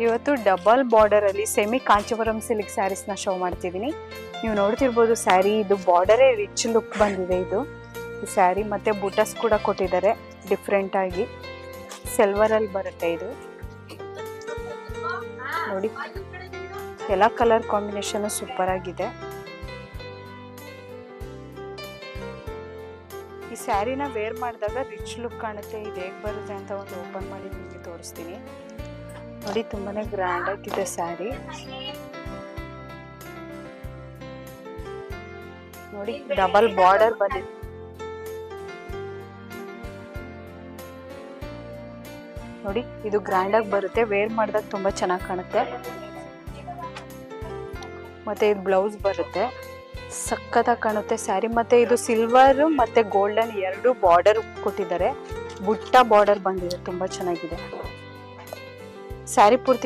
ಇವತ್ತು double border ಅಲ್ಲಿ semi Kanjeevaram silk saris ನ ಶೋ ಮಾಡ್ತಿದ್ದೀನಿ. ನೀವು ನೋಡ್ತಿರ್ಬೋದು ಸ್ಯಾರಿ ಇದು ಬಾರ್ಡರೇ ರಿಚ್ ಲುಕ್ ಬಂದಿದೆ. ಇದು ಸ್ಯಾರಿ ಮತ್ತೆ ಬುಟಸ್ ಕೂಡ ಕೊಟ್ಟಿದ್ದಾರೆ ಡಿಫ್ರೆಂಟ್ ಆಗಿ. ಸಿಲ್ವರ್ ಅಲ್ಲಿ ಬರುತ್ತೆ ಇದು ನೋಡಿ. ಎಲ್ಲ ಕಲರ್ ಕಾಂಬಿನೇಷನ್ ಸೂಪರ್ ಆಗಿದೆ. ಈ ಸ್ಯಾರಿನ ವೇರ್ ಮಾಡಿದಾಗ ರಿಚ್ ಲುಕ್ ಕಾಣುತ್ತೆ. ಇದು ಹೇಗೆ ಬರುತ್ತೆ ಅಂತ ಒಂದು ಓಪನ್ ಮಾಡಿ ನಿಮಗೆ ತೋರಿಸ್ತೀನಿ ನೋಡಿ. ತುಂಬಾನೇ ಗ್ರ್ಯಾಂಡ್ ಆಗಿದೆ ಸ್ಯಾರಿ ನೋಡಿ. ಡಬಲ್ ಬಾರ್ಡರ್ ಬಂದಿದೆ ನೋಡಿ. ಇದು ಗ್ರ್ಯಾಂಡ್ ಆಗಿ ಬರುತ್ತೆ, ವೇರ್ ಮಾಡಿದಾಗ ತುಂಬಾ ಚೆನ್ನಾಗಿ ಕಾಣುತ್ತೆ. ಮತ್ತೆ ಇದು ಬ್ಲೌಸ್ ಬರುತ್ತೆ, ಸಕ್ಕತ್ತಾಗಿ ಕಾಣುತ್ತೆ ಸ್ಯಾರಿ. ಮತ್ತೆ ಇದು ಸಿಲ್ವರ್ ಮತ್ತೆ ಗೋಲ್ಡನ್ ಎರಡು ಬಾರ್ಡರ್ ಕೊಟ್ಟಿದ್ದಾರೆ. ಬುಟ್ಟ ಬಾರ್ಡರ್ ಬಂದಿದೆ, ತುಂಬಾ ಚೆನ್ನಾಗಿದೆ ಸ್ಯಾರಿ ಪೂರ್ತಿ.